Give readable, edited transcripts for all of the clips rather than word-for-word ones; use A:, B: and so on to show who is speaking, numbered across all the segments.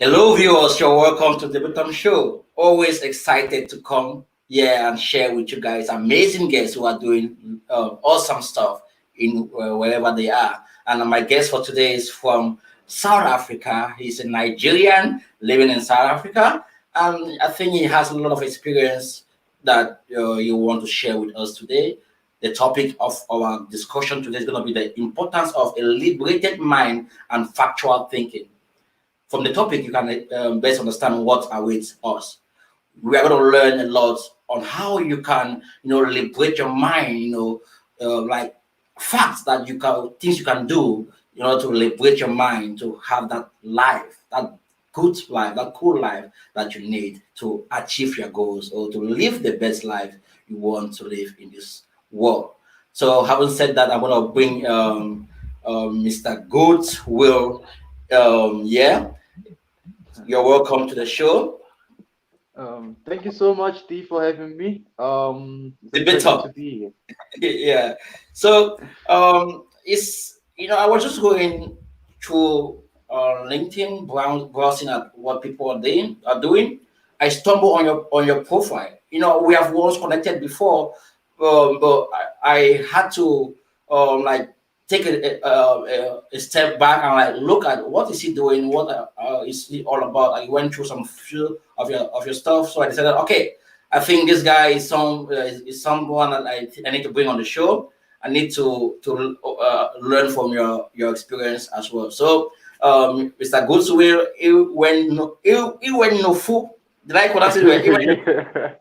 A: Hello, viewers. You're welcome to the Bottom Show. Always excited to come here and share with you guys amazing guests who are doing awesome stuff in wherever they are. And my guest for today is from South Africa. He's a Nigerian living in South Africa, and I think he has a lot of experience that you want to share with us today. The topic of our discussion today is going to be the importance of a liberated mind and factual thinking. From the topic, you can best understand what awaits us. We are going to learn a lot on how you can, liberate your mind. Like facts that you can, things you can do, to liberate your mind to have that life, that good life, that cool life that you need to achieve your goals or to live the best life you want to live in this world. So, having said that, I'm going to bring Mr. Good Will. Yeah, you're welcome to the show.
B: Thank you so much, Dee, for having me. It's a
A: The bit
B: pleasure
A: top.
B: to be here.
A: Yeah. So it's I was just going through LinkedIn, browsing at what people are doing. I stumbled on your profile. We have once connected before, but I had to like take a step back and like look at what is he doing, what is he all about. I went through some few of your stuff, so I decided, okay, I think this guy is someone that I need to bring on the show. I need to learn from your experience as well. So, Mr. Goodswill, he went no fool. Did I pronounce it right?
B: Yeah,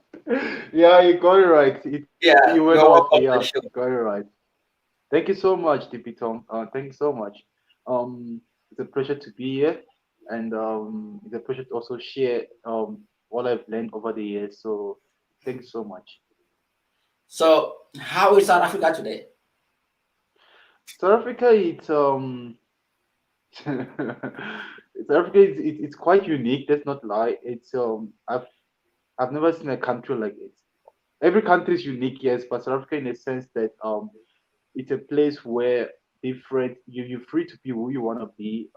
B: yeah, you got it right.
A: Yeah,
B: You went
A: you're
B: out.
A: welcome to the
B: Yeah,
A: show.
B: you got it right. Thank you so much, DP Tom. Thank you so much. It's a pleasure to be here, and it's a pleasure to also share what I've learned over the years. So, thank you so much.
A: So, how is South Africa today?
B: South Africa, it's South Africa it's quite unique. Let's not lie. I've never seen a country like it. Every country is unique, yes, but South Africa in a sense that it's a place where different you're free to be who you want to be.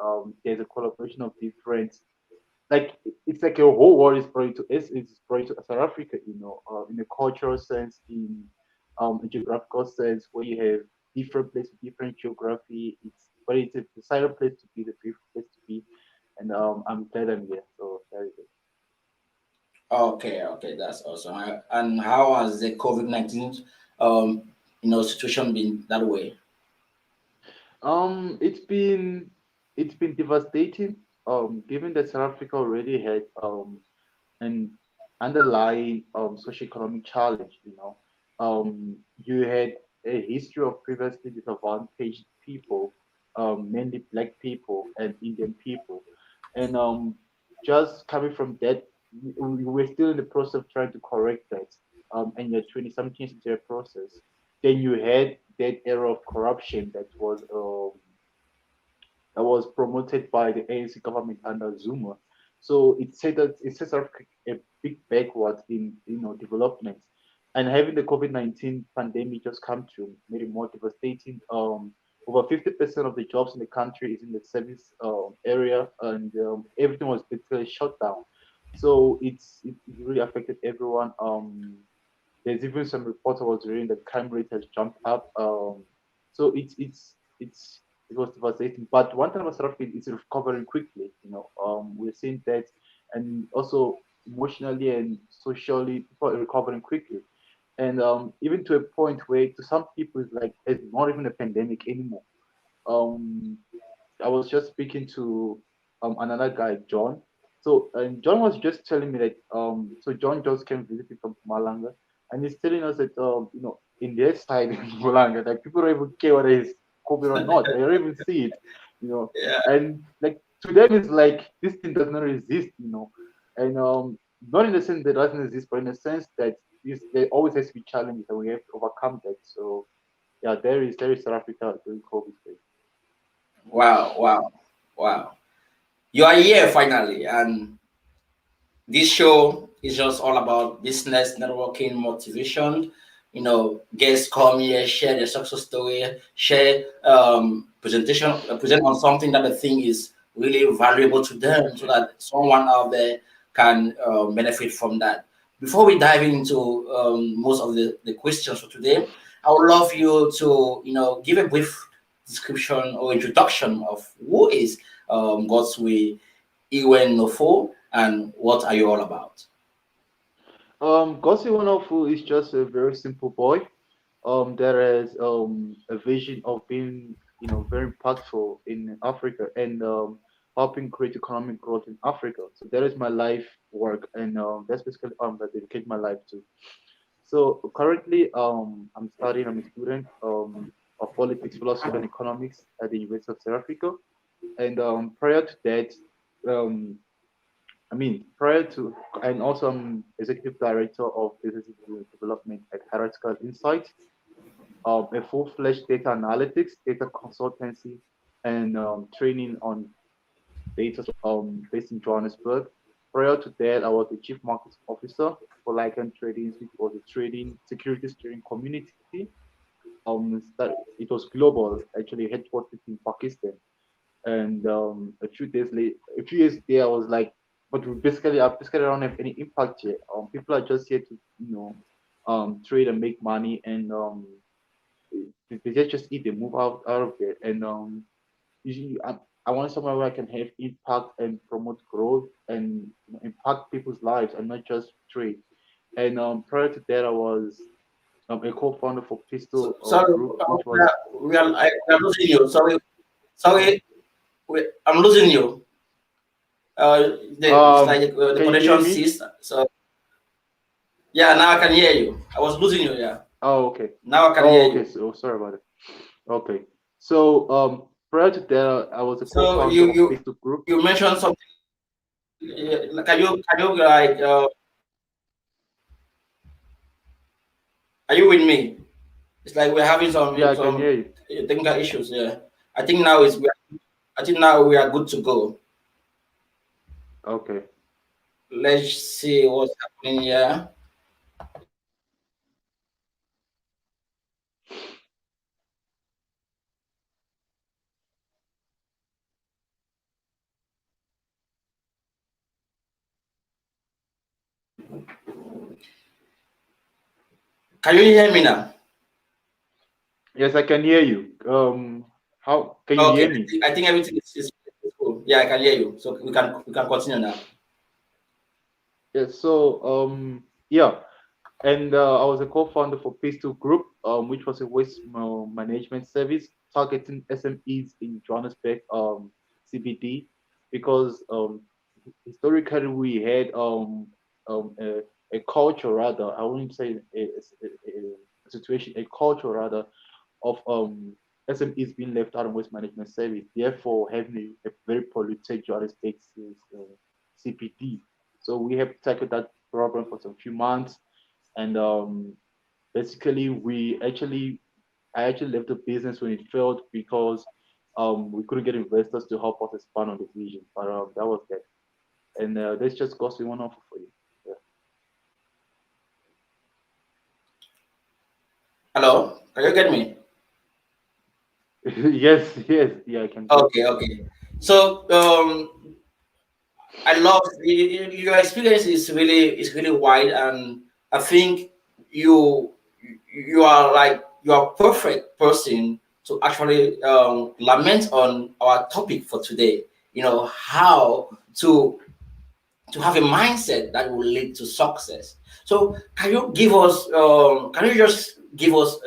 B: There's a collaboration of different, like it's like a whole world is brought to it's brought to South Africa, in a cultural sense, in a geographical sense, where you have different places, different geography. It's a decided place to be, the beautiful place to be, and I'm glad I'm here. So that is it.
A: Okay, okay, that's awesome. And how has the COVID-19 situation been that way?
B: Um, it's been it's been devastating. Given that South Africa already had an underlying socioeconomic challenge, you had a history of previously disadvantaged people, mainly black people and Indian people, and just coming from that, we're still in the process of trying to correct that. And you're 20 something into the process. Then you had that era of corruption that was promoted by the ANC government under Zuma. So it sets up a big backward in development, and having the COVID-19 pandemic just come to made it more devastating. Over 50% of the jobs in the country is in the service area, and everything was basically shut down. So it really affected everyone. There's even some reports I was reading that crime rate has jumped up. So it was devastating. But one thing about South Africa is recovering quickly. We're seeing that, and also emotionally and socially, people are recovering quickly. And even to a point where to some people it's like it's not even a pandemic anymore. Um, I was just speaking to another guy, John. So and John was just telling me that so John just came visiting from Malanga, and he's telling us that in their side in Malanga, like people don't even care whether it's COVID or not. They don't even see it, you know.
A: Yeah.
B: And like to them it's like this thing does not exist. And not in the sense that it doesn't exist, but in the sense that there always has to be challenges and we have to overcome that. So yeah, there is South Africa during COVID phase.
A: Wow, wow, wow. You are here finally, and this show is just all about business, networking, motivation. Guests come here, share their success story, share present on something that they think is really valuable to them so
B: Okay.
A: that someone out there can benefit from that. Before we dive into most of the questions for today, I would love you to, give a brief description or introduction of who is God's Way Iwen Nofo and what are you all about?
B: Gossi Wonderful is just a very simple boy. That has a vision of being, very impactful in Africa and helping create economic growth in Africa. So that is my life work, and that's basically I dedicate my life to. So currently, I'm studying. I'm a student of politics, philosophy, and economics at the University of South Africa. And prior to that, um, prior to, and also I'm executive director of business development at Heretical Insight, a full-fledged data analytics, data consultancy, and training on data based in Johannesburg. Prior to that, I was the chief marketing officer for Lycan Trading, which was a trading securities trading community. It was global, actually headquartered in Pakistan. And a few years there, I was like, but I basically don't have any impact yet. People are just here to, trade and make money, and they just eat, they move out of there. And usually, I want somewhere where I can have impact and promote growth and impact people's lives and not just trade. And prior to that, I was a co-founder for Pistol
A: Sorry,
B: Group, which was
A: we are losing you. Sorry, I'm losing you. It's
B: um.
A: like the
B: Can you hear
A: connection
B: me?
A: ceased. So yeah, now I can hear you. I was losing you. Yeah,
B: Oh, okay.
A: now I can hear
B: Oh, okay.
A: you.
B: So sorry about it. Okay. So prior to that, I was a
A: So
B: co-founder of Pistol Group.
A: you mentioned something. Yeah, can you like are you with me? It's like we're having
B: Yeah, I can
A: some
B: hear you.
A: technical issues. Yeah, I think now is I think now we are good to go.
B: Okay.
A: Let's see what's happening here. Can you hear me now?
B: Yes, I can hear you. How can you
A: Okay,
B: hear me?
A: I think everything is cool. Yeah, I can hear you. So we can continue now.
B: Yes. So yeah, and I was a co-founder for Pistol Group, which was a waste management service targeting SMEs in Johannesburg, CBD, because historically we had a culture rather, I wouldn't say a situation, a culture rather of SMEs being left out of waste management service, therefore having a very polluted Johannesburg CPD. So we have tackled that problem for some few months, and basically I actually left the business when it failed because we couldn't get investors to help us expand on the vision. But that was that, and that's just cost me one offer for you.
A: Hello, can you get me?
B: Yeah. Yes, yes, yeah, I can get you.
A: Okay, okay. So I love your experience is really wide, and I think you you are like you are perfect person to actually lament on our topic for today. How to have a mindset that will lead to success. So can you just give us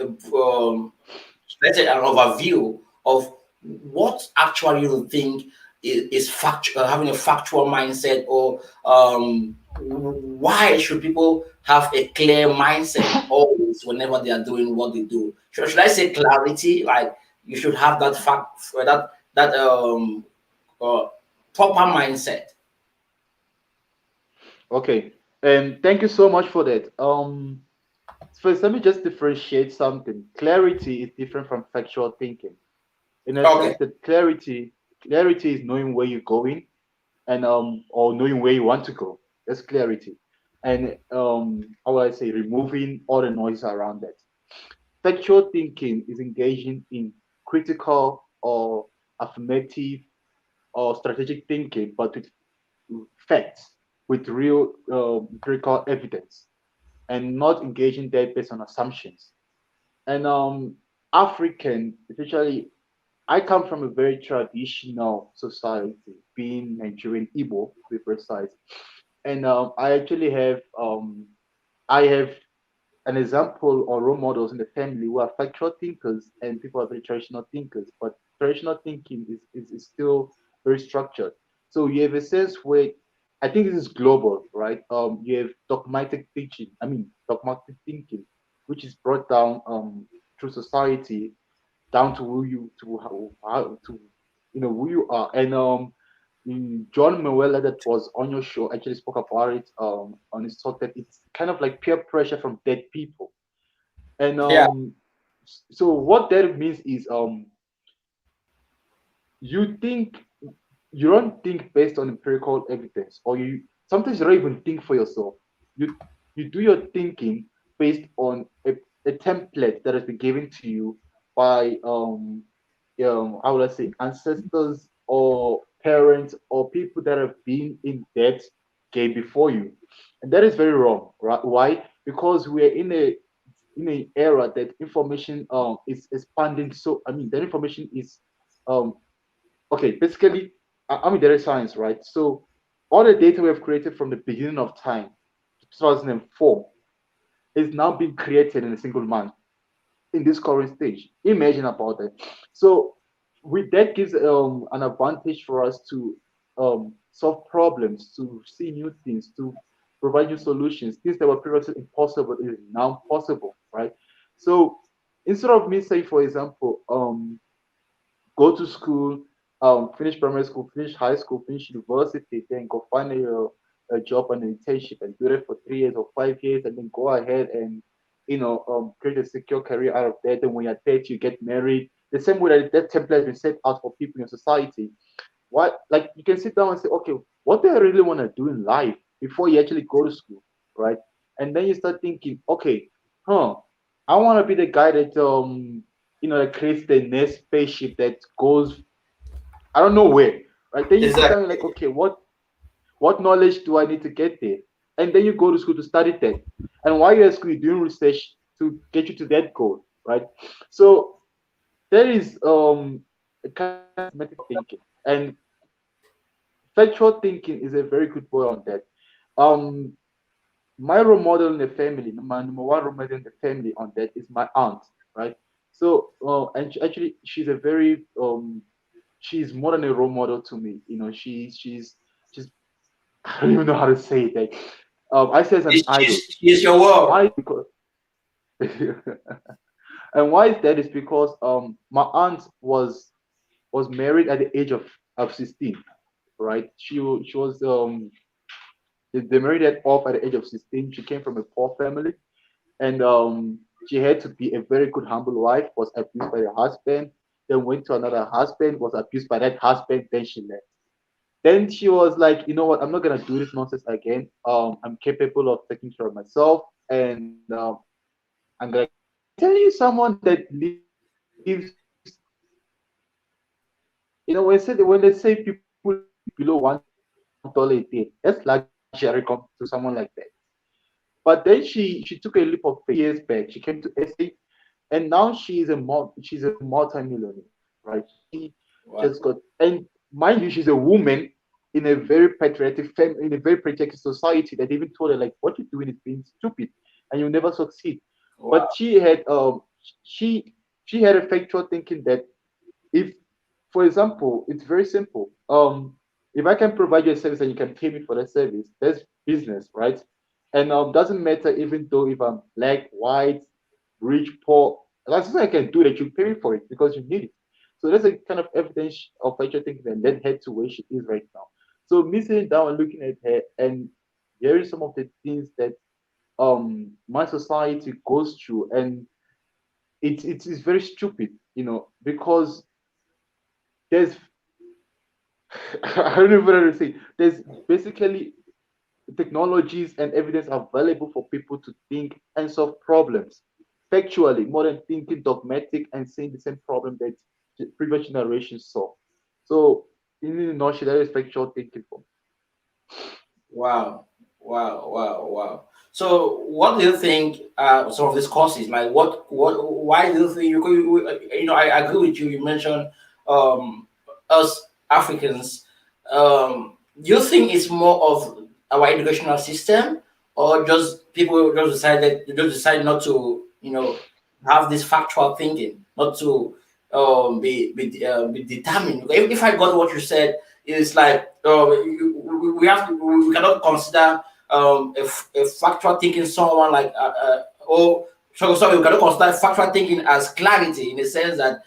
A: let's say an overview of what actually you think is having a factual mindset, or why should people have a clear mindset always whenever they are doing what they do? Should I say clarity? Like you should have that fact that uh, proper mindset.
B: Okay, and thank you so much for that. First, let me just differentiate something. Clarity is different from factual thinking, in a sense
A: Okay.
B: that clarity is knowing where you're going, and or knowing where you want to go. That's clarity. And how would I say, removing all the noise around that. Factual thinking is engaging in critical or affirmative or strategic thinking, but with facts, with real empirical evidence, and not engaging that based on assumptions. And African, especially, I come from a very traditional society, being Nigerian Igbo, to be precise. And I have an example or role models in the family who are factual thinkers and people are very traditional thinkers. But traditional thinking is still very structured. So you have a sense where I think this is global, right? You have dogmatic teaching, dogmatic thinking, which is brought down through society down to who you to how to who you are. And John Mawela that was on your show actually spoke about it on his talk that it's kind of like peer pressure from dead people. And
A: Yeah.
B: so what that means is you think you don't think based on empirical evidence, or you sometimes you don't even think for yourself. You do your thinking based on a template that has been given to you by how would I say ancestors or parents or people that have been in that game before you, and that is very wrong. Right? Why? Because we're in an era that information is expanding. So that information is um okay, basically, there is science, right? So all the data we have created from the beginning of time, 2004, is now being created in a single month in this current stage. Imagine about it. So with that gives an advantage for us to solve problems, to see new things, to provide new solutions. Things that were previously impossible is now possible, right? So instead of me saying, for example, go to school, finish primary school, finish high school, finish university, then go find a job and an internship and do it for 3 years or 5 years, and then go ahead and create a secure career out of that. And when you're 30, you get married. The same way that template has been set out for people in society. What like you can sit down and say, okay, what do I really want to do in life before you actually go to school, right? And then you start thinking, okay, huh, I want to be the guy that that creates the next spaceship that goes I don't know where, right? Then you sit down and
A: Exactly.
B: like, okay, what knowledge do I need to get there? And then you go to school to study that. And while you're at school, you're doing research to get you to that goal, right? So there is a kind of systematic thinking, and factual thinking is a very good boy on that. Um, my role model in the family, my number one role model in the family on that is my aunt, right? So, and actually, she's a very she's more than a role model to me. She's I don't even know how to say it. Like, I say as an idol.
A: She's your world.
B: Why? Because and why is that? Is because my aunt was married at the age of 16, right? She was they married her off at the age of 16. She came from a poor family, and she had to be a very good humble wife. Was abused by her husband, then went to another husband, was abused by that husband, then she left. Then she was like, you know what, I'm not gonna do this nonsense again. I'm capable of taking care of myself, and I'm gonna tell you someone that lives when they say people live below $1 a day, that's luxury come to someone like that. But then she took a leap of faith years back. She came to SA, and now she's a multi-millionaire, right? She
A: Wow.
B: just got, and mind you, she's a woman in a very in a very patriotic society that even told her like, what you're doing is being stupid, and you'll never succeed. But
A: Wow.
B: she she had a factual thinking that if, for example, it's very simple. If I can provide you a service and you can pay me for that service, that's business, right? And doesn't matter even though if I'm black, white, rich, poor, that's something I can do that you pay me for it because you need it. So that's a kind of evidence of factual thinking that led her to where she is right now. So me sitting down and looking at her and hearing some of the things that my society goes through, and it's very stupid, because there's I don't even know how to say. There's basically technologies and evidence available for people to think and solve problems factually, more than thinking dogmatic and saying the same problem that the previous generations saw. So in a nutshell, that is factual thinking for
A: Wow, wow, wow, wow. So, what do you think? Some of these courses, like why do you think you know? I agree with you. You mentioned us Africans. Do you think it's more of our educational system, or just people just decide not to, have this factual thinking, not to be determined? If I got what you said, it's like we cannot consider a factual thinking someone like oh sorry, we cannot consider factual thinking as clarity, in the sense that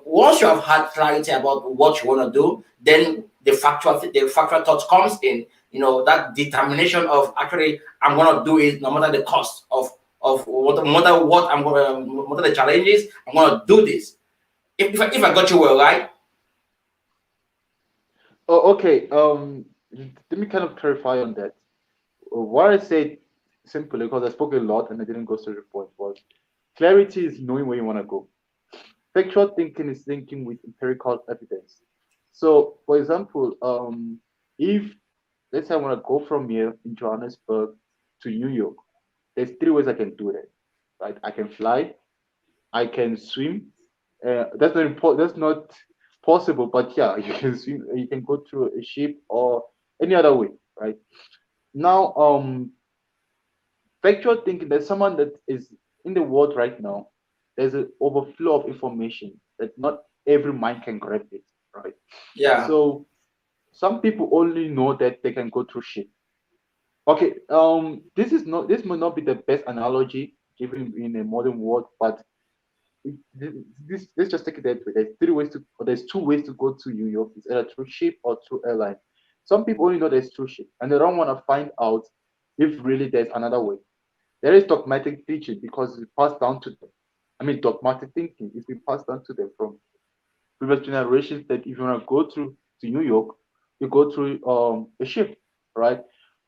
A: once you have had clarity about what you want to do, then the factual thought comes in. That determination of actually I'm gonna do it no matter the cost of what, no matter what I'm gonna, no matter the challenges, I'm gonna do this. If I got you well, right?
B: Oh, okay. Let me kind of clarify on that. What I said simply, because I spoke a lot and I didn't go straight to the point, was clarity is knowing where you want to go. Factual thinking is thinking with empirical evidence. So, for example, if let's say I want to go from here in Johannesburg to New York, there's three ways I can do that. Right? I can fly, I can swim. That's not possible, but yeah, you can swim. You can go through a ship or any other way, right? Now, factual thinking. There's someone that is in the world right now. There's an overflow of information that not every mind can grab it, right?
A: Yeah,
B: So some people only know that they can go through shit. Okay, this may not be the best analogy given in a modern world, but this let's just take it that way. There's two ways to go to New York. It's either through ship or through airline. Some people only know there's through ship, and they don't want to find out if really there's another way. There is dogmatic teaching because it's passed down to them. I mean, dogmatic thinking is been passed down to them from previous generations that if you want to go through to New York, you go through a ship, right?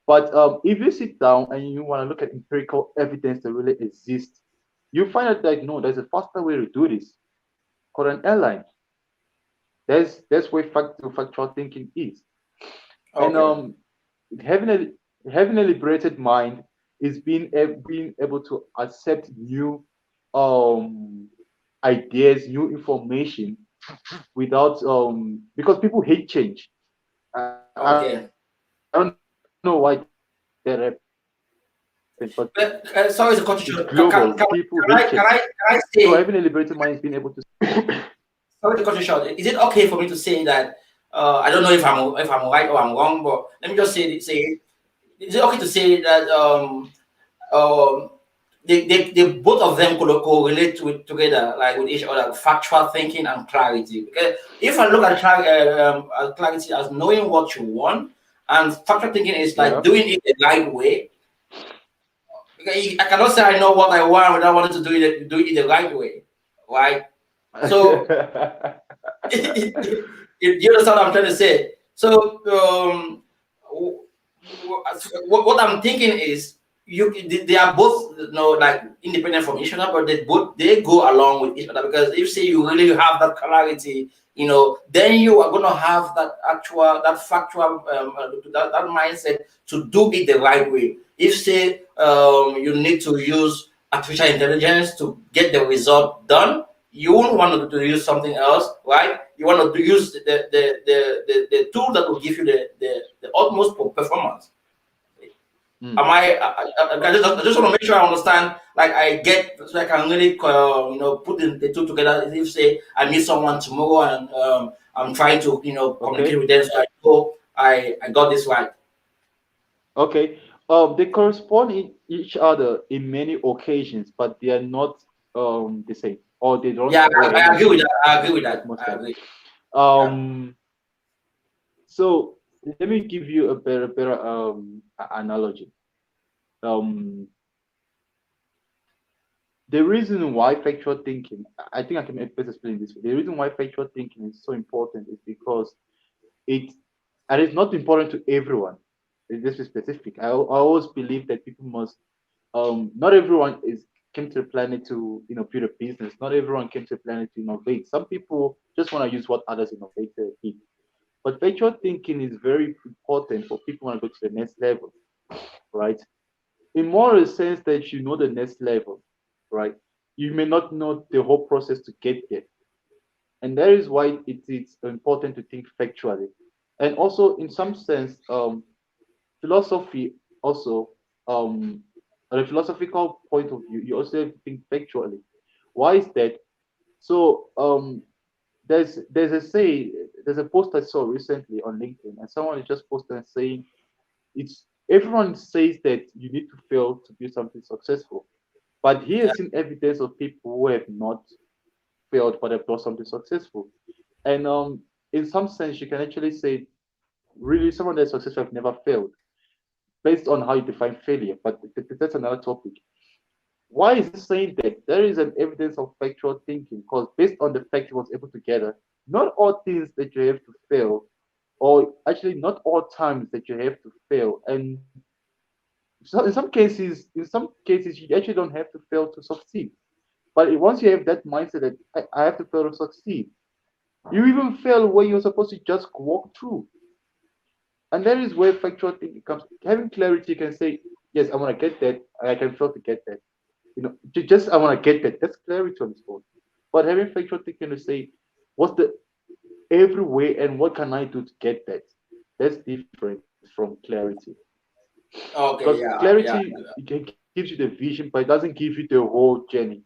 B: But if you sit down and you want to look at empirical evidence that really exists, you find out that no, there's a faster way to do this called an airline. That's where factual thinking is. And
A: okay.
B: having a liberated mind is being able to accept new um ideas, new information without because people hate change. I don't know
A: Okay.
B: why that happens, but it's
A: But,
B: global.
A: sorry to cut
B: People
A: you short.
B: hate change. So having a
A: Say,
B: liberated mind is being able to
A: sorry to cut you short. Is it okay for me to say that? I don't know if I'm right or I'm wrong, but let me just say. Is it okay to say that um they both of them could correlate together, like with each other, factual thinking and clarity? Because if I look at clarity as knowing what you want, and factual thinking is like
B: yeah.
A: doing it the right way. Okay, I cannot say I know what I want without wanting to do it the right way, right? So you understand what I'm trying to say? So what I'm thinking is they are both, like independent from each other, but they go along with each other, because if say you really have that clarity, then you are gonna have that factual that mindset to do it the right way. If say you need to use artificial intelligence to get the result done, you won't want to use something else, right? You want to use the tool that will give you the utmost performance. Am
B: Mm.
A: I just want to make sure I understand, like I get, so I can really put the two together. If say I meet someone tomorrow and I'm trying to communicate
B: Okay.
A: with them, so I know I got this right.
B: Okay. They correspond in each other in many occasions, but they are not the same, or they don't
A: Yeah,
B: go
A: I
B: hand in
A: agree with
B: hand
A: that. I agree with
B: most
A: that.
B: most
A: I
B: times.
A: agree. Yeah.
B: Um, so let me give you a better analogy. Um, the reason why factual thinking, I think I can best explain this. The reason why factual thinking is so important is because it, and it's not important to everyone. This is specific. I always believe that people must, not everyone is came to the planet to build a business. Not everyone came to the planet to innovate. Some people just want to use what others innovated. But factual thinking is very important for people who want to go to the next level, right? In more a sense that you know the next level, right? You may not know the whole process to get there. And that is why it is important to think factually. And also, in some sense, philosophy also, on a philosophical point of view, you also have to think factually. Why is that? So, there's a say, there's a post I saw recently on LinkedIn, and someone just posted and saying it's everyone says that you need to fail to be something successful, but he
A: Yeah.
B: has seen evidence of people who have not failed but have done something successful. And in some sense, you can actually say really someone that's successful have never failed based on how you define failure. But that's another topic. Why is he saying that? There is an evidence of factual thinking because based on the fact he was able to gather, not all things that you have to fail, or actually not all times that you have to fail. And so in some cases, you actually don't have to fail to succeed. But once you have that mindset that I have to fail to succeed, you even fail where you're supposed to just walk through. And that is where factual thinking comes. Having clarity, you can say, yes, I want to get that, and I can fail to get that. Just I want to get that. That's clarity on its own. But having factual thinking to say, what's the every way and what can I do to get that? That's different from clarity. Because
A: Okay. Yeah. Yeah.
B: clarity gives you the vision, but it doesn't give you the whole journey.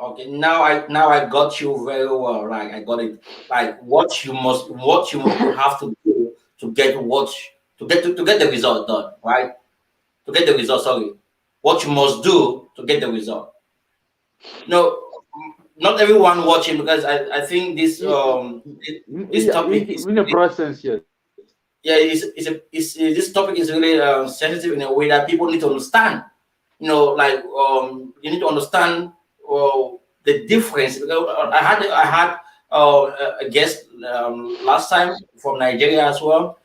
A: Okay, now I got you very well. Right, I got it. Like what you have to do to get to get the result done. Right, to get the result. Sorry, what you must do to get the result. No, not everyone watching because I think this
B: Yeah,
A: topic is
B: in a broad sense, yes.
A: yeah, this topic is really sensitive in a way that people need to understand. Like you need to understand the difference. Because I had a guest last time from Nigeria as well,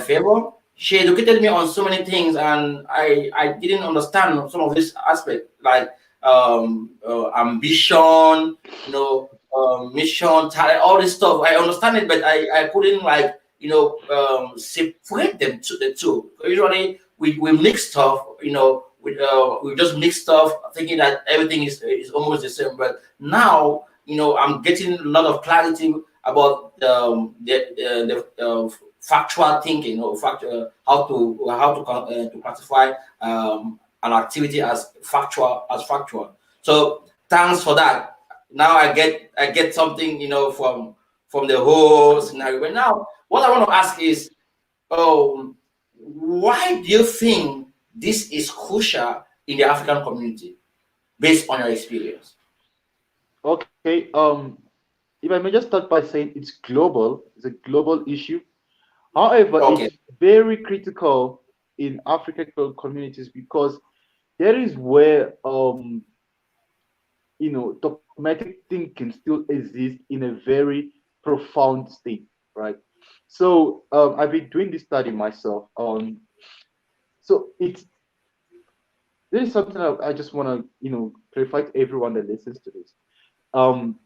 A: Favor. She educated me on so many things, and I didn't understand some of this aspect, like ambition, mission, talent, all this stuff. I understand it, but I couldn't like separate them to the two. Usually we mix stuff, we just mix stuff thinking that everything is almost the same. But now, I'm getting a lot of clarity about the factual thinking, how to classify an activity as factual. So thanks for that. Now I get something, from the whole scenario. But now what I want to ask is, why do you think this is crucial in the African community, based on your experience?
B: Okay. If I may just start by saying it's global. It's a global issue. However,
A: Okay.
B: it's very critical in African communities because that is where dogmatic thinking still exists in a very profound state, right? So I've been doing this study myself. So it's this is something I just want to clarify to everyone that listens to this. Um,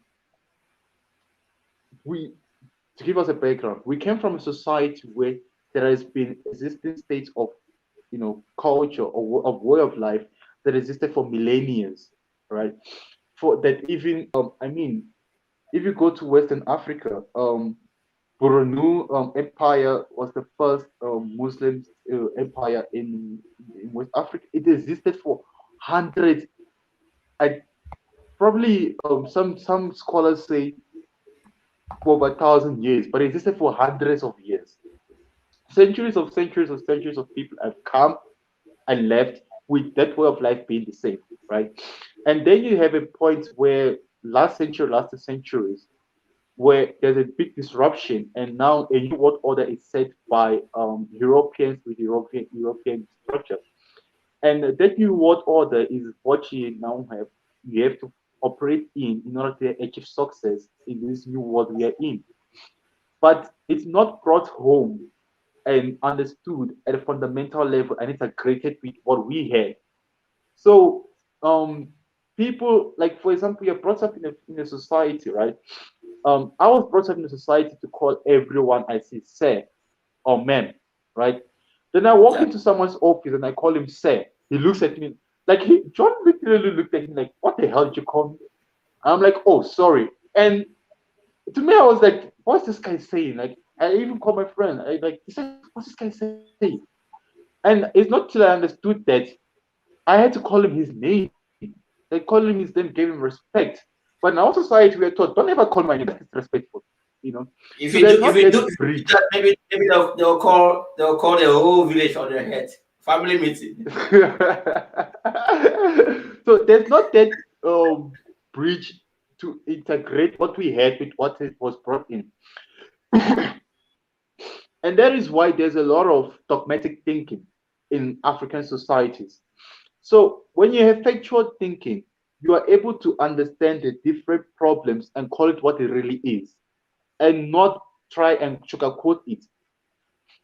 B: we To give us a background, we came from a society where there has been existing states of culture or of way of life that existed for millennia, right? For that even I mean, if you go to Western Africa, Boronu Empire was the first Muslim empire in West Africa. It existed for hundreds, and probably some scholars say for over 1,000 years, but it existed for hundreds of years. Centuries of centuries of centuries of people have come and left with that way of life being the same, right? And then you have a point where last two centuries, where there's a big disruption, and now a new world order is set by Europeans with European structure. And that new world order is what you have to operate in order to achieve success in this new world we are in. But it's not brought home and understood at a fundamental level and integrated with what we have. So people, like for example, you're brought up in a society, right? I was brought up in a society to call everyone I see sir or ma'am, right? Then I walk
A: Yeah.
B: into someone's office and I call him sir. He looks at me like John literally looked at him like, "What the hell did you call me?" I'm like, "Oh, sorry." And to me, I was like, "What's this guy saying?" Like, I even called my friend. I like, he said, "What's this guy saying?" And it's not till I understood that I had to call him his name. Like, calling him his name gave him respect. But in our society, we are taught, don't ever call my name. That's disrespectful. You know. So there's
A: If
B: not
A: you do
B: that bridge.
A: that, maybe they'll call the whole village on their head. Family meeting.
B: So there's not that bridge to integrate what we had with what it was brought in. And that is why there's a lot of dogmatic thinking in African societies. So when you have factual thinking, you are able to understand the different problems and call it what it really is and not try and sugarcoat it.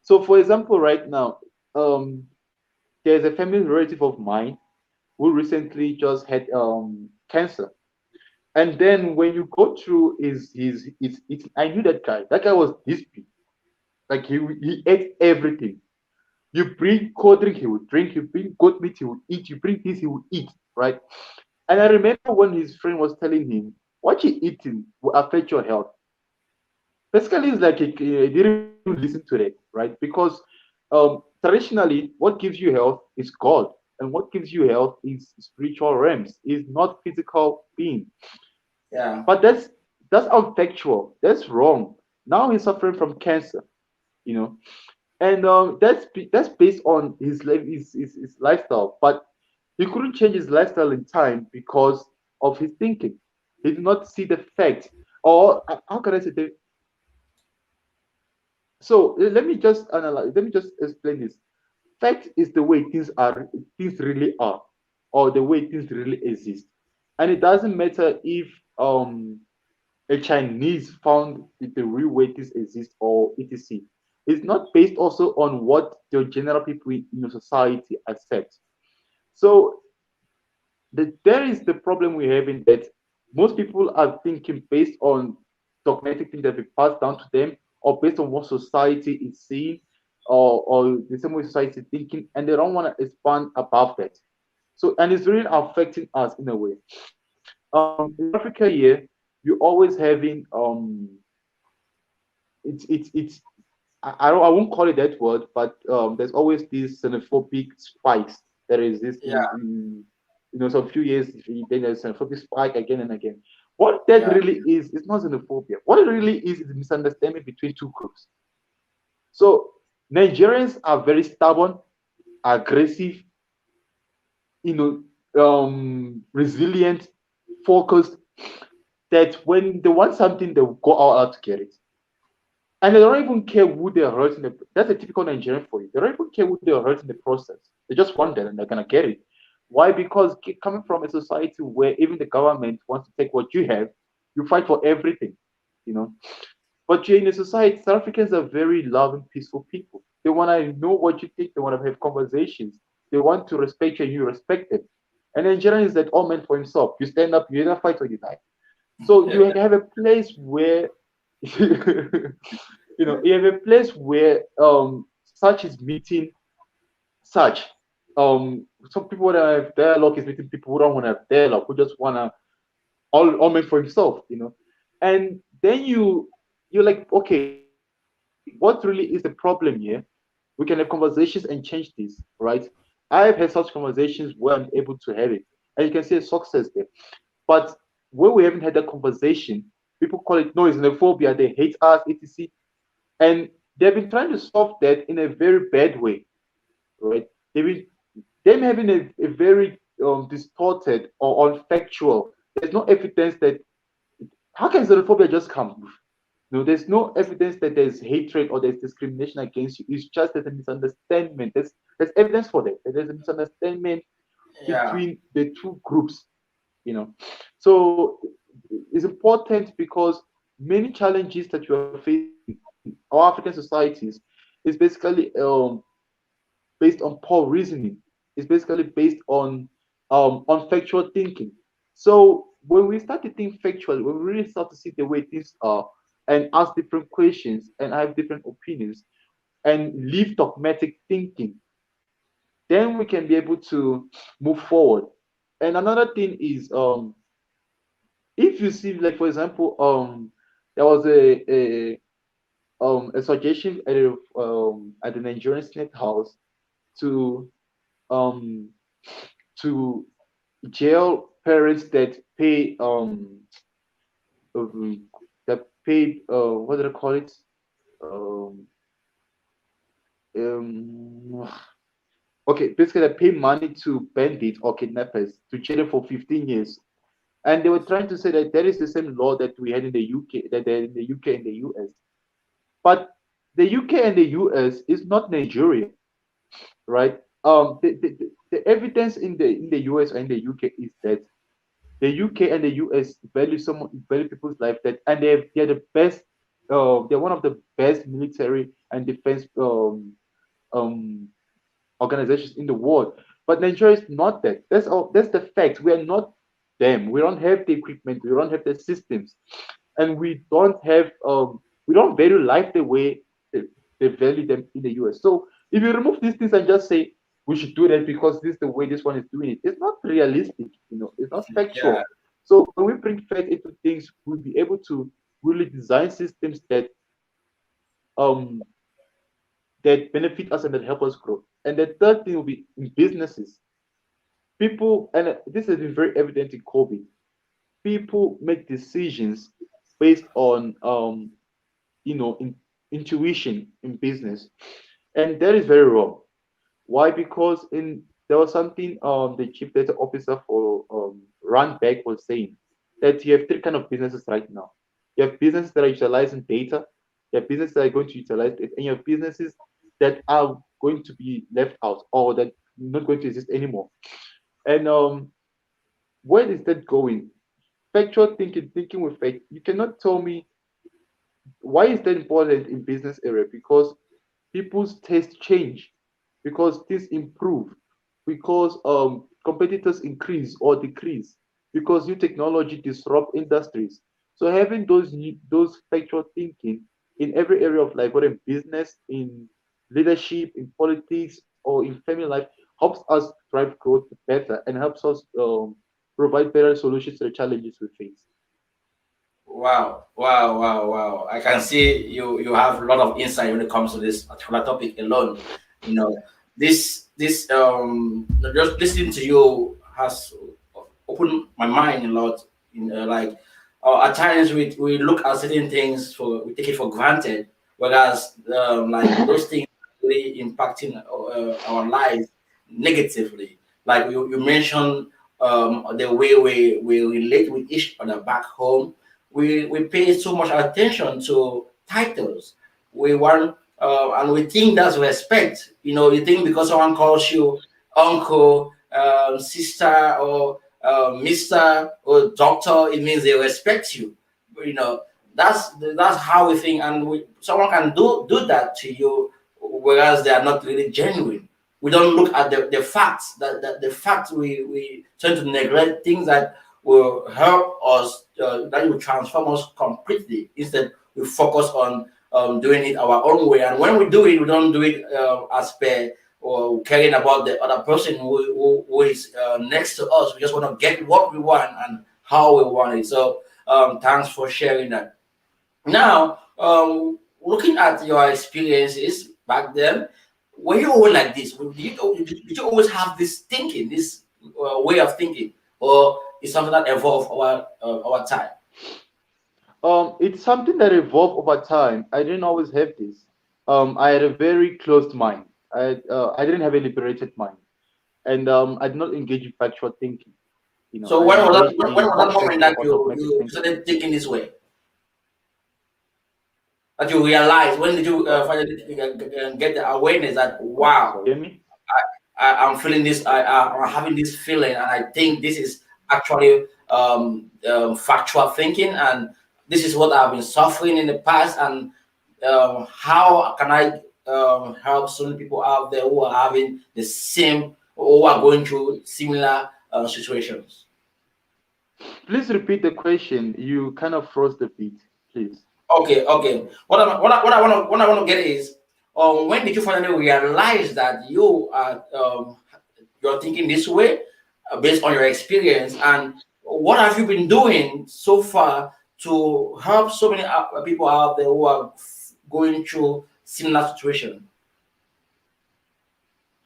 B: So, for example, right now, um, there's a family relative of mine who recently just had cancer. And then when you go through his I knew that guy. That guy was this big. Like he ate everything. You bring cold drink, he would drink. You bring goat meat, he would eat. You bring this, he would eat. Right? And I remember when his friend was telling him, "What you eating will affect your health." Basically, it's like he didn't even listen to that, right? Because traditionally, what gives you health is God, and what gives you health is spiritual realms, is not physical being.
A: Yeah.
B: But that's unfactual. That's wrong. Now he's suffering from cancer, you know, and that's based on his lifestyle. But he couldn't change his lifestyle in time because of his thinking. He did not see the fact, or how can I say the so let me just analyze. Let me just explain this. Fact is the way things really are, or the way things really exist, and it doesn't matter if um a Chinese found the real way things exist or etc. It's not based also on what the general people in your society accept. So there is the problem we have in that most people are thinking based on dogmatic things that we pass down to them or based on what society is seeing or the same way society is thinking and they don't want to expand above that. So and it's really affecting us in a way. In South Africa here, you're always having it's I won't call it that word, but there's always these xenophobic spikes that exist
A: Yeah.
B: some few years, then there's xenophobic spike again and again. What that
A: Yeah.
B: really is not xenophobia. What it really is a misunderstanding between two groups. So Nigerians are very stubborn, aggressive, resilient, focused, that when they want something, they will go all out to get it. And they don't even care who they're hurting. That's a typical Nigerian for you. They don't even care who they're hurting in the process. They just want that and they're gonna get it. Why? Because coming from a society where even the government wants to take what you have, you fight for everything, you know. But you're in a society, South Africans are very loving, peaceful people. They want to know what you think. They want to have conversations. They want to respect you and you respect them. And Nigerian is that all meant for himself. You stand up, you either fight or you die. So you have a place where you have a place where such is meeting such. Some people that have dialogue is meeting people who don't want to have dialogue, who just wanna all meant for himself. And then you're like, okay, what really is the problem here? We can have conversations and change this, right? I have had such conversations where I'm able to have it, and you can see a success there. But where we haven't had that conversation, people call it no, xenophobia, they hate us, etc. And they've been trying to solve that in a very bad way, right? They've been them having a very distorted or unfactual. There's no evidence that how can xenophobia just come? No, there's no evidence that there's hatred or there's discrimination against you. It's just there's a misunderstanding. There's evidence for that. There's a misunderstanding
A: Yeah.
B: between the two groups. You know, so it's important because many challenges that you are facing in our African societies is basically based on poor reasoning. It's basically based on factual thinking. So when we start to think factually, when we really start to see the way things are and ask different questions and have different opinions and leave dogmatic thinking, then we can be able to move forward. And another thing is, if you see, like for example, there was a suggestion at the Nigerian Senate House to um to jail parents that pay um, that paid what did I call it? Um, um, okay, basically they pay money to bandits or kidnappers to jail them for 15 years. And they were trying to say that that is the same law that we had in the UK, that they had in the UK and the US. But the UK and the US is not Nigeria, right? The evidence in the US and the UK is that the UK and the US value people's life, that and they're the best, they're one of the best military and defense um organizations in the world. But Nigeria is not that. That's all. That's the fact. We are not them. We don't have the equipment. We don't have the systems, and we don't value life the way they value them in the US. So if you remove these things and just say we should do that because this is the way this one is doing it, it's not realistic. It's not
A: Yeah.
B: factual. So when we bring fact into things, we'll be able to really design systems um that benefit us and that help us grow. And the third thing will be in businesses. People, and this has been very evident in COVID, people make decisions based on intuition in business. And that is very wrong. Why? Because in there was something the chief data officer for Runback was saying that you have three kind of businesses right now. You have businesses that are utilizing data, you have businesses that are going to utilize it, and you have businesses that are going to be left out or that not going to exist anymore. And where is that going? Factual thinking, thinking with fact. You cannot tell me why is that important in business area? Because people's tastes change, because things improve, because competitors increase or decrease, because new technology disrupt industries. So having those factual thinking in every area of life, whether in business, in leadership, in politics, or in family life, helps us drive growth better and helps us provide better solutions to the challenges we face.
A: Wow, wow, wow, wow. I can see you have a lot of insight when it comes to this particular topic alone. You know, this just listening to you has opened my mind a lot. Like at times we look at certain things for we take it for granted, whereas like those things really impacting our lives negatively. Like you mentioned the way we relate with each other back home. We pay so much attention to titles. We want and we think that's respect. You think because someone calls you uncle, sister, or Mister or doctor, it means they respect you. You know that's how we think, and someone can do that to you, whereas they are not really genuine. We don't look at the facts. That the facts we tend to neglect things that will help us, that will transform us completely. Instead, we focus on doing it our own way. And when we do it, we don't do it as per or caring about the other person who is next to us. We just want to get what we want and how we want it. So thanks for sharing that. Now, looking at your experiences back then, were you always like this? Did you always have this thinking, this way of thinking, or is something that evolved over time?
B: It's something that evolved over time. I didn't always have this. I had a very closed mind. I didn't have a liberated mind, and I did not engage in factual thinking.
A: So
B: I
A: when was that?
B: engaged
A: When
B: in
A: was that moment
B: conceptual
A: that
B: or
A: you
B: dogmatic
A: you
B: thinking.
A: started thinking this way? That you realize? When did you
B: Uh,
A: finally get the awareness that wow,
B: sorry, hear me?
A: I'm feeling this. I'm having this feeling, and I think this is actually factual thinking, and this is what I've been suffering in the past. And how can I help so many people out there who are having the same, or who are going through similar situations?
B: Please repeat the question. You kind of froze the beat, please.
A: Okay, okay. What I want to get is, when did you finally realize that you are you're thinking this way, based on your experience, and what have you been doing so far to help so many people out there who are going through similar situation?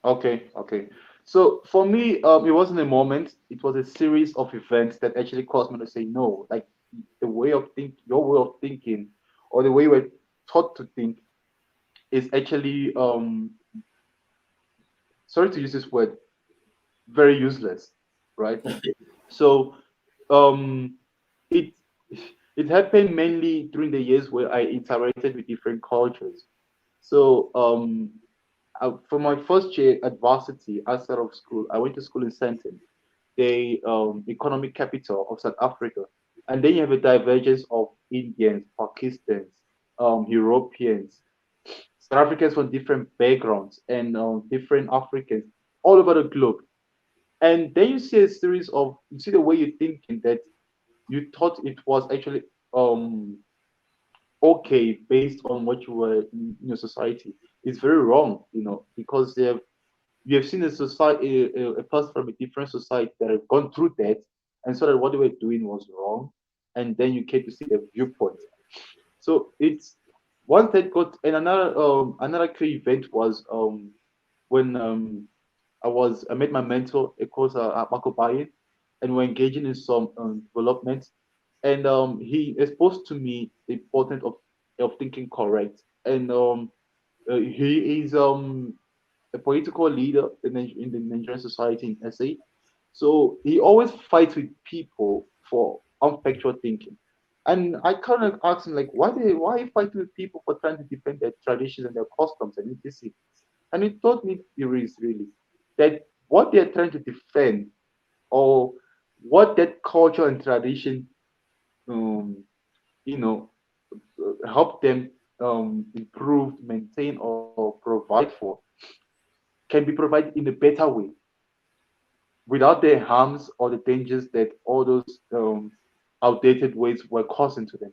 B: Okay, okay. So for me, it wasn't a moment. It was a series of events that actually caused me to say no. Like the way of think, your way of thinking, or the way we're taught to think, is actually sorry to use this word, very useless, right? So um, it it happened mainly during the years where I interacted with different cultures. So for my first year at varsity outside of school, I went to school in Sandton, the economic capital of South Africa. And then you have a divergence of Indians, Pakistans, Europeans, South Africans from different backgrounds, and different Africans all over the globe. And then you see a series of, you see the way you're thinking that you thought it was actually um, okay based on what you were in your society. It's very wrong, because you have seen a society, a person from a different society that have gone through that, and so that what they were doing was wrong, and then you came to see their viewpoint. So it's one that got, and another key event was when I met my mentor, of course, Marco Baye, and we're engaging in some development, and he exposed to me the importance of thinking correct, and he is a political leader in the Nigerian society in SA. So he always fights with people for unfactual thinking. And I kind of asked him, like, why are you fighting with people for trying to defend their traditions and their customs and etc. And he told me the reason really that what they're trying to defend, or what that culture and tradition um, you know help them improve, maintain, or provide for, can be provided in a better way without the harms or the dangers that all those outdated ways were causing to them.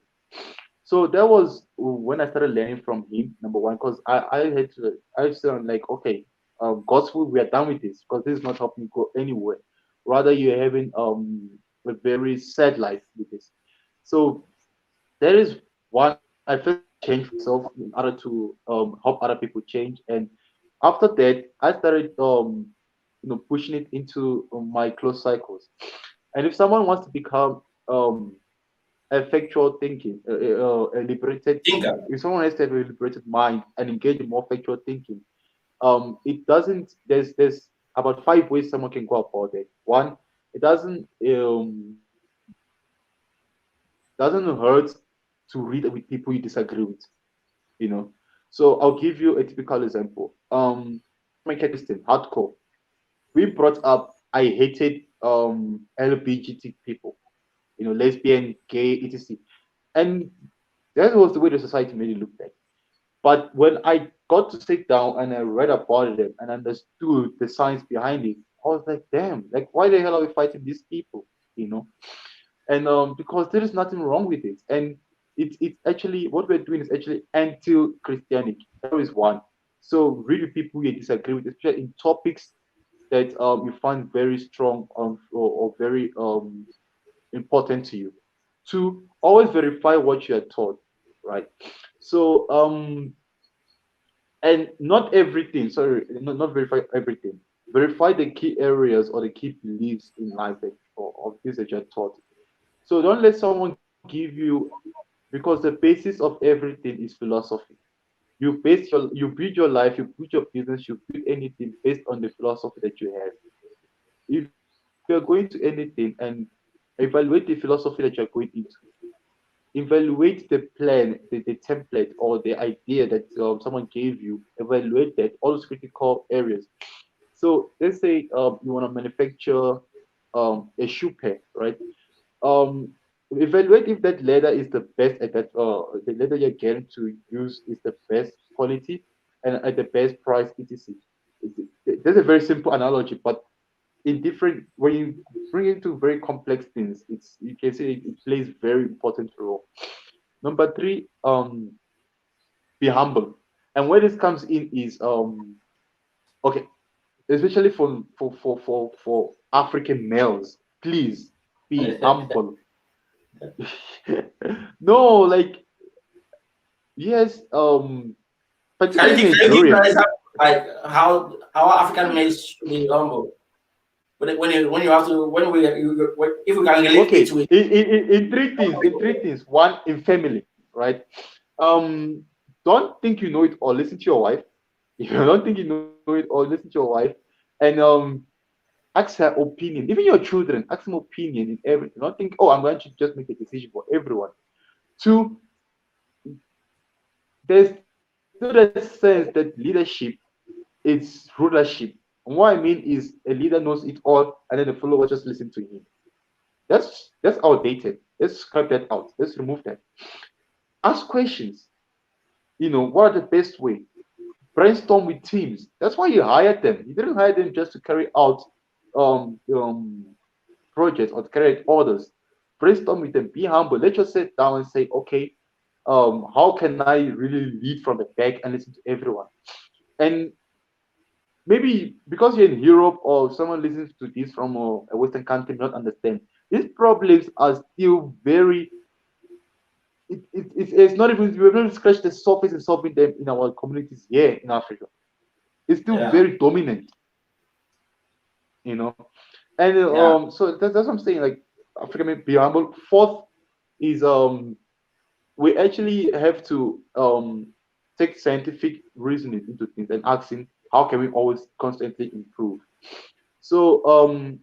B: So that was when I started learning from him, number one, because I said, like, okay, gospel, we are done with this because this is not helping you go anywhere. Rather, you're having a very sad life with this. So there is one, I first had to change myself in order to help other people change. And after that, I started pushing it into my close cycles. And if someone wants to become effectual thinking, a liberated,
A: Thinker.
B: if someone has to have a liberated mind and engage in more factual thinking, it doesn't. There's about five ways someone can go about it. One, it doesn't hurt to read with people you disagree with. You know, so I'll give you a typical example. My Christian hardcore. We brought up. I hated LGBT people. Lesbian, gay, etc. And that was the way the society really looked at. But when I got to sit down and I read about them and understood the science behind it, I was like, damn, like why the hell are we fighting these people? You know? And because there is nothing wrong with it. And it's actually what we're doing is actually anti-Christianity. That is one. So really people you disagree with, especially in topics that you find very strong or very important to you. Two, always verify what you are taught, right? So and not everything, sorry, not verify everything. Verify the key areas or the key beliefs in life that, or of this that you're taught. So don't let someone give you, because the basis of everything is philosophy. You build your life, you build your business, you build anything based on the philosophy that you have. If you're going to anything, and evaluate the philosophy that you're going into, evaluate the plan, the template, or the idea that someone gave you, evaluate that, all those critical areas. So let's say you want to manufacture a shoe pair, right? um Evaluate if that leather is the best at that, the leather you're getting to use is the best quality and at the best price, etc. That's a very simple analogy, but in different when you bring it to very complex things, it's you can say it plays very important role. Number three, be humble. And where this comes in is okay, especially for African males, please be humble. No, like yes, particularly
A: Can you give me an
B: Nigerians.
A: example, like how African males should be humble? When you have to if we can relate it
B: Okay,
A: with
B: in three things, one, in family, right? um don't think you know it all, listen to your wife. If you don't think you know it all, listen to your wife. And ask her opinion. Even your children, ask them opinion in everything. Don't think, oh, I'm going to just make a decision for everyone. Two, there's still a sense that leadership is rulership. And what I mean is a leader knows it all and then the followers just listen to him. That's outdated. Let's scrap that out. Let's remove that. Ask questions. What are the best way? Brainstorm with teams. That's why you hired them. You didn't hire them just to carry out um, um, projects or to carry out orders. Brainstorm with them. Be humble. Let us sit down and say, okay, how can I really lead from the back and listen to everyone? And maybe because you're in Europe or someone listens to this from a Western country, not understand. These problems are still very. It's not even we've not scratched the surface in solving them in our communities here in Africa. It's still
A: yeah,
B: very dominant, you know. And
A: yeah,
B: so that's what I'm saying. Like Africa may be humble. Fourth is we actually have to take scientific reasoning into things and asking how can we always constantly improve. So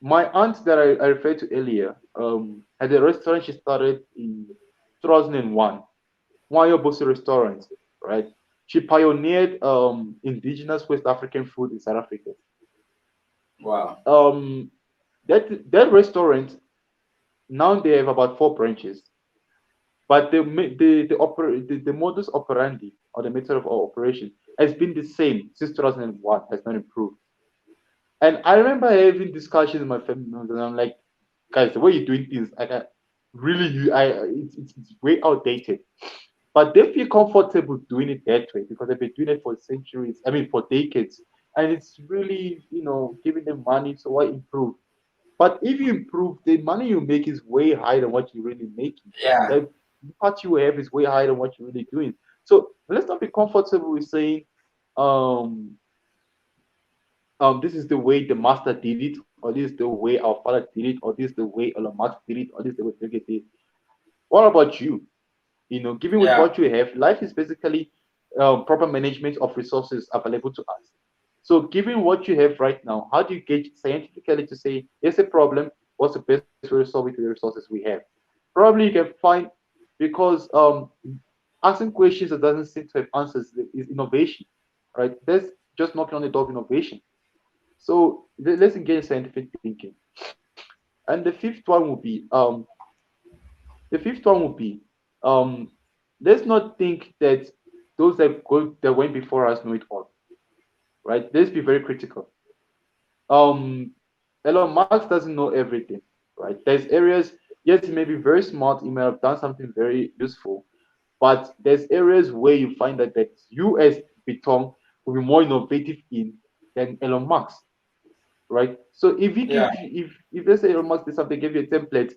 B: my aunt that I referred to earlier had a restaurant she started in 2001, Bossy Restaurant, right? She pioneered indigenous West African food in South Africa.
A: wow,
B: Um, that restaurant now they have about four branches, but the modus operandi or the method of operation has been the same since 2001, has not improved. And I remember having discussions with my family members, and I'm like, guys, the way you're doing things, really, it's way outdated. But they feel comfortable doing it that way because they've been doing it for centuries, I mean, for decades. And it's really, giving them money, so why improve? But if you improve, the money you make is way higher than what you're really making.
A: yeah,
B: The part you have is way higher than what you're really doing. So let's not be comfortable with saying, um, this is the way the master did it, or this is the way our father did it, or this is the way Elon Musk did it, or this is the way Bill Gates did it. What about you? Given with
A: yeah,
B: what you have, life is basically proper management of resources available to us. So, given what you have right now, how do you gauge scientifically to say there's a problem? What's the best way to solve it with the resources we have? Probably you can find because asking questions that doesn't seem to have answers is innovation, right? That's just knocking on the door of innovation. So let's engage in scientific thinking. And the fifth one would be um, let's not think that those that went before us know it all, right? Let's be very critical. Um, Elon Musk doesn't know everything, right? There's areas, yes, he may be very smart, he may have done something very useful, but there's areas where you find that you as Bitong will be more innovative in than Elon Musk, right? So if he
A: yeah,
B: gives you, if let's say Elon Musk did something, give you a template.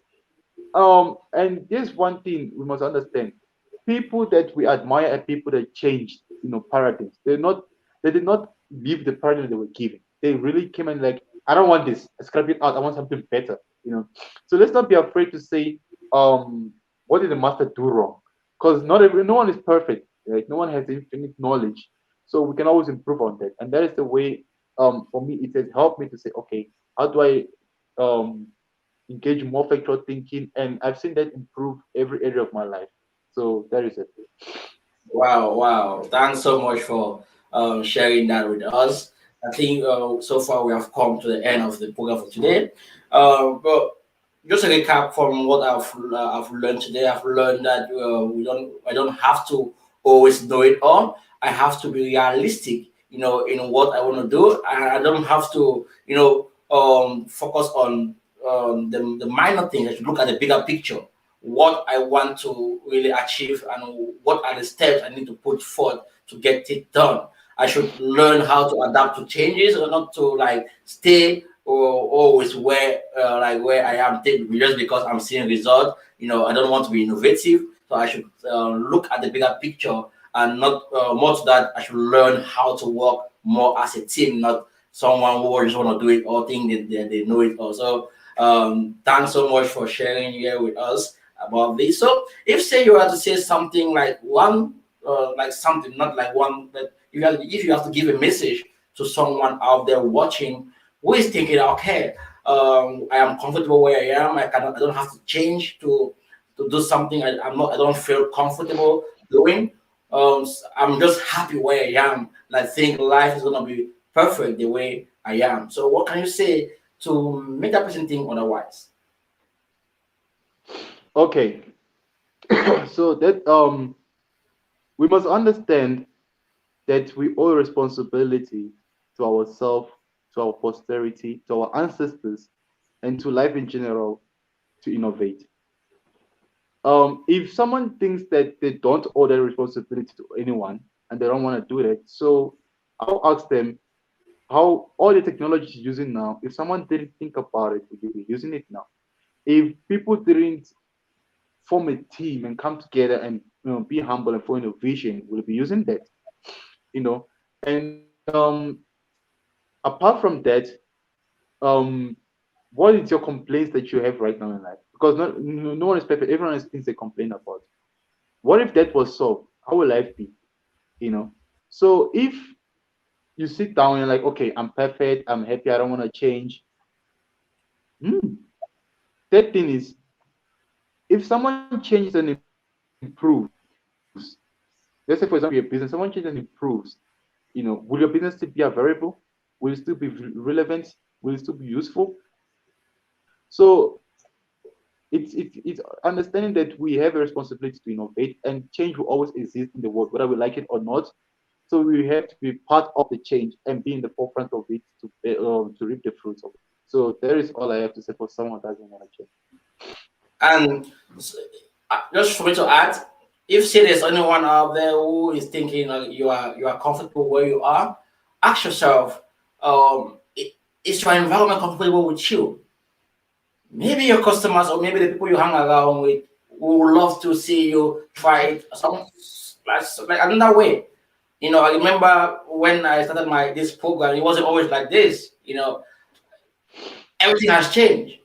B: And there's one thing we must understand: people that we admire are people that changed, paradigms. They did not leave the paradigm they were given. They really came and like, I don't want this. I scrap it out. I want something better. So let's not be afraid to say, what did the master do wrong? Because no one is perfect. Right? No one has infinite knowledge, so we can always improve on that. And that is the way. For me, it has helped me to say, okay, how do I um engage in more factual thinking, and I've seen that improve every area of my life. So that is it.
A: wow, wow. Thanks so much for sharing that with us. I think so far we have come to the end of the program for today. But just a recap from what I've learned today. I've learned that I don't have to always know it all. I have to be realistic in what I want to do. I don't have to, focus on the minor things. I should look at the bigger picture, what I want to really achieve, and what are the steps I need to put forth to get it done. I should learn how to adapt to changes, or not to like stay or always where I am just because I'm seeing results. I don't want to be innovative, so I should look at the bigger picture, and not more to that. I should learn how to work more as a team, not someone who just want to do it or think that they know it all. So thanks so much for sharing here with us about this. So if say you had to say something like one, like something, not like one, but if you have to give a message to someone out there watching who is thinking, okay, I am comfortable where I am. I don't have to change to do something I don't feel comfortable doing. I'm just happy where I am. And I think life is gonna be perfect the way I am. So what can you say to make that person think otherwise?
B: Okay, so that we must understand that we owe responsibility to ourselves, to our posterity, to our ancestors, and to life in general to innovate. If someone thinks that they don't owe their responsibility to anyone and they don't want to do that, so I'll ask them how all the technology is using now. If someone didn't think about it, would you be using it now? If people didn't form a team and come together and be humble and form a vision, will be using that, you know. And apart from that, um, what is your complaints that you have right now in life? Because no one is perfect. Everyone has things they complain about. What if that was solved? How will life be? You know. So if you sit down and like, okay, I'm perfect, I'm happy, I don't want to change. Hmm. That thing is, if someone changes and improves, let's say for example, your business, someone changes and improves, will your business still be a variable? Will it still be relevant? Will it still be useful? So it's understanding that we have a responsibility to innovate, and change will always exist in the world, whether we like it or not. So we have to be part of the change and be in the forefront of it to reap the fruits of it. So that is all I have to say for someone who doesn't want to change.
A: And just for me to add, if say there's anyone out there who is thinking you are comfortable where you are, ask yourself, is your environment comfortable with you? Maybe your customers or maybe the people you hang around with would love to see you try it some like another way. I remember when I started my this program, it wasn't always like this. Everything has changed.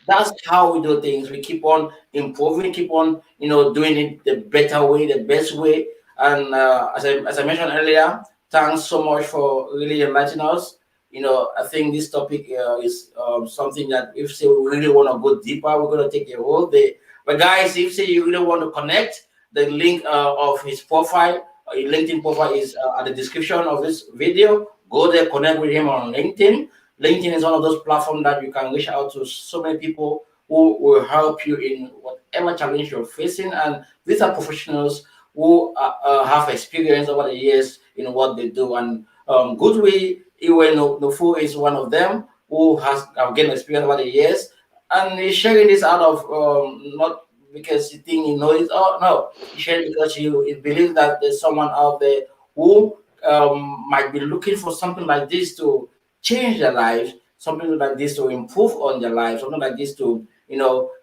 A: That's how we do things. We keep on improving, keep on, doing it the better way, the best way. And as I mentioned earlier, thanks so much for really enlightening us. I think this topic is something that if say we really want to go deeper, we're going to take a whole day. But guys, if say you really want to connect, the link of his profile, his LinkedIn profile is at the description of this video. Go there, connect with him on LinkedIn. LinkedIn is one of those platforms that you can reach out to so many people who will help you in whatever challenge you're facing. And these are professionals who have experience over the years in what they do. And Goodwill Iwe Nufu is one of them who has gained experience over the years. And he's sharing this out of not because you think he knows it. Oh, no. He's sharing because he believes that there's someone out there who might be looking for something like this to change their lives, something like this to improve on their lives, something like this to,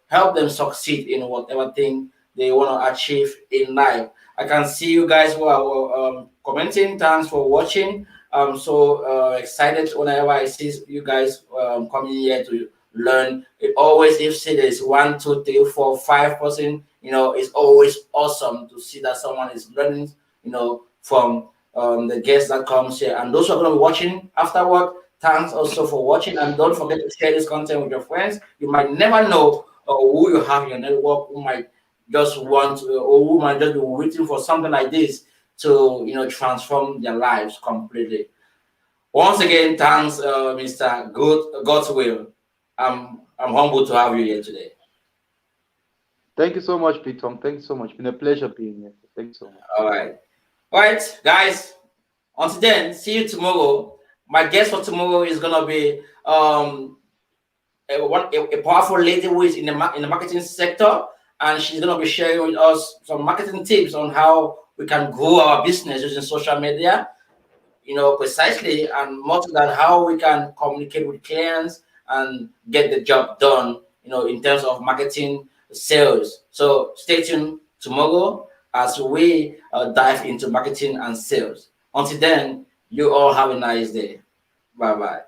A: help them succeed in whatever thing they want to achieve in life. I can see you guys who are commenting. Thanks for watching. I'm so excited whenever I see you guys coming here to learn. It always, if say there's 1, 2, 3, 4, 5 person, it's always awesome to see that someone is learning, from the guests that comes here. And those who are going to be watching afterward, thanks also for watching. And don't forget to share this content with your friends. You might never know who you have in your network who might just want to, or who might just be waiting for something like this to, transform their lives completely. Once again, thanks, Mr. God's will. I'm humbled to have you here today.
B: Thank you so much, Tom. Thank you so much. Been a pleasure being here. Thank you so much.
A: All right. All right, guys. Until then, see you tomorrow. My guest for tomorrow is gonna be a powerful lady who is in in the marketing sector, and she's gonna be sharing with us some marketing tips on how we can grow our business using social media, precisely, and more to that, how we can communicate with clients and get the job done, in terms of marketing sales. So stay tuned tomorrow as we dive into marketing and sales. Until then, you all have a nice day. Bye bye.